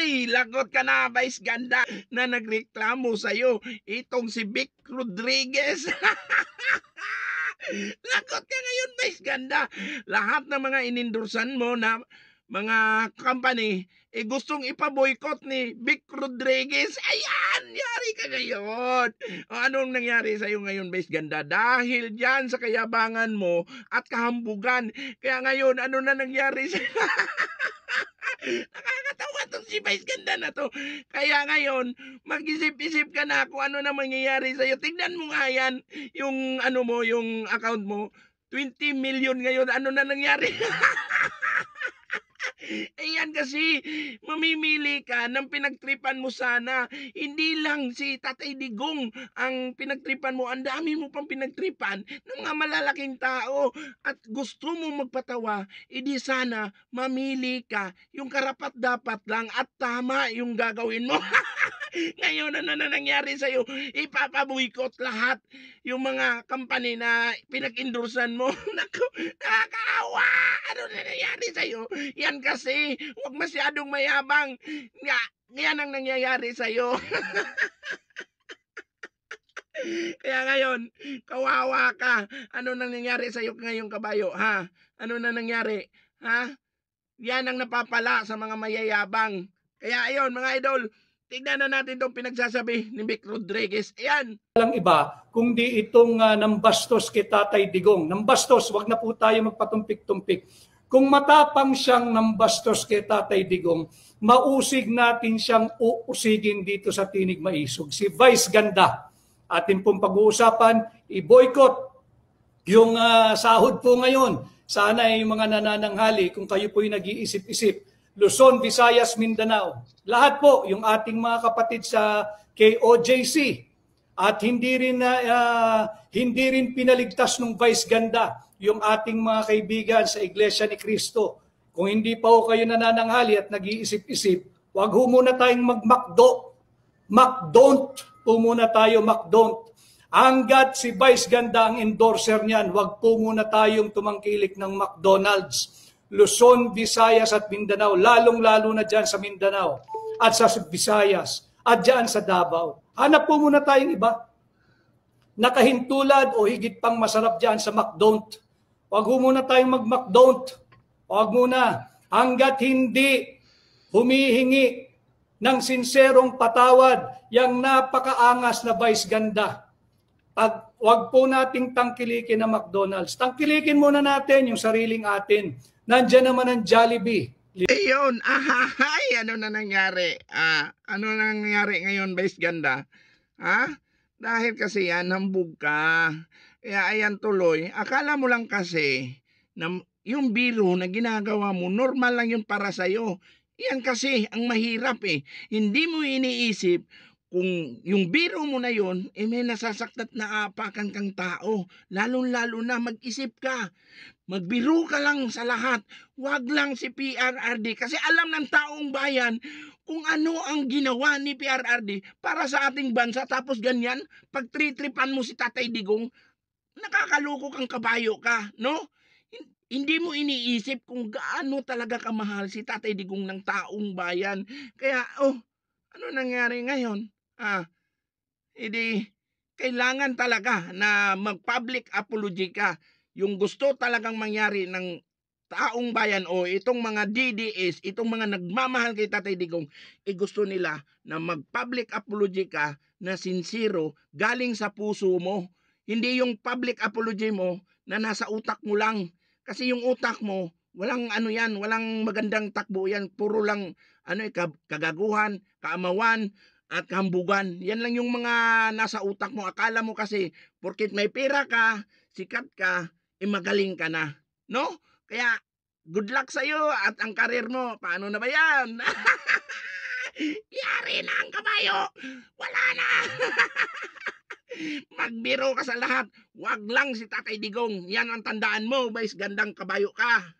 Ay, lagot ka na, Vice Ganda, na nagreklamo sa'yo. Itong si Vic Rodriguez. Lagot ka ngayon, Vice Ganda. Lahat ng mga inendorsan mo na mga company, gustong ipa-boycott ni Vic Rodriguez. Ayan, yari ka ngayon. O, anong nangyari sa'yo ngayon, Vice Ganda? Dahil dyan sa kayabangan mo at kahambugan. Kaya ngayon, ano na nangyari sa'yo? Nakakatawa tong si Vice Ganda na to. Kaya ngayon, mag-isip-isip ka na kung ano na mangyayari sa'yo. Tingnan mo nga yan, yung ano mo, yung account mo. 20 million ngayon, ano na nangyari? Ayan kasi, mamimili ka ng pinagtripan mo sana. Hindi lang si Tatay Digong ang pinagtripan mo. Ang dami mo pang pinagtripan ng mga malalaking tao. At gusto mo magpatawa, edi sana mamili ka. Yung karapat-dapat lang at tama yung gagawin mo. Ngayon, ano na nangyari sa'yo? Ipapaboycott lahat yung mga company na pinag-endorsan mo. Naku, nakakaawa! Ano na nangyari sa'yo? Yan kasi, huwag masyadong mayabang. Yan ang nangyayari sa'yo. Kaya ngayon, kawawa ka. Ano na nangyari sa'yo ngayong kabayo, ha? Ano na nangyari? Ha? Yan ang napapala sa mga mayayabang. Kaya ayun, mga idol, tignan na natin itong pinagsasabi ni Vic Rodriguez. Ayan. Walang iba kundi itong nambastos kay Tatay Digong. Nambastos, wag na po tayo magpatumpik-tumpik. Kung matapang siyang nambastos kay Tatay Digong, mausig natin siyang uusigin dito sa Tinig Maisog. Si Vice Ganda, atin pong pag-uusapan, i-boycott yung sahod po ngayon. Sana ay mga nanananghali kung kayo po'y nag-iisip-isip. Luzon, Visayas, Mindanao. Lahat po, yung ating mga kapatid sa KOJC. At hindi rin pinaligtas ng Vice Ganda yung ating mga kaibigan sa Iglesia ni Cristo. Kung hindi pa ho kayo nanananghali at nag-iisip-isip, wag ho muna tayong mag-McDo. McDon't po muna tayo, McDon't. Hanggat si Vice Ganda ang endorser niyan, wag po muna tayong tumangkilik ng McDonald's. Luzon, Visayas at Mindanao, lalong-lalo na dyan sa Mindanao at sa Visayas at dyan sa Davao. Hanap po muna tayong iba. Nakahintulad o higit pang masarap dyan sa McDon't. Huwag muna tayong mag-McDon't. Huwag muna. Hanggat hindi humihingi ng sinserong patawad yung napakaangas na Vice Ganda. Huwag po nating tangkilikin na McDonald's. Tangkilikin muna natin yung sariling atin. Nandiyan naman ang Jollibee. Ayun, ahahay, ano na nangyari? Ano na nangyari ngayon, Vice Ganda? Dahil kasi yan, hambog ka. Kaya ayan tuloy, akala mo lang kasi na yung biro na ginagawa mo, normal lang yun para sa'yo. Yan kasi ang mahirap eh. Hindi mo iniisip kung yung biro mo na yun, may nasasaktat na apakan kang tao. Lalong-lalo na mag-isip ka. Magbiro ka lang sa lahat. Huwag lang si PRRD kasi alam ng taong bayan kung ano ang ginawa ni PRRD para sa ating bansa. Tapos ganyan, pag tritripan mo si Tatay Digong, nakakaloko kang kabayo ka, no? Hindi mo iniisip kung gaano talaga kamahal si Tatay Digong ng taong bayan. Kaya, ano nangyari ngayon? Hindi, kailangan talaga na mag-public apology ka. Yung gusto talagang mangyari ng taong bayan o itong mga DDS, itong mga nagmamahal kay Tatay Digong, gusto nila na mag-public apology ka na sincero, galing sa puso mo. Hindi yung public apology mo na nasa utak mo lang. Kasi yung utak mo, walang ano yan, walang magandang takbo yan. Puro lang kagaguhan, kaamawan, at kahambugan. Yan lang yung mga nasa utak mo. Akala mo kasi, porkit may pera ka, sikat ka, magaling ka na. No? Kaya, good luck sa'yo at ang karir mo. Paano na ba yan? Yari na ang kabayo. Wala na. Magbiro ka sa lahat. Wag lang si Tatay Digong. Yan ang tandaan mo, Vice Gandang kabayo ka.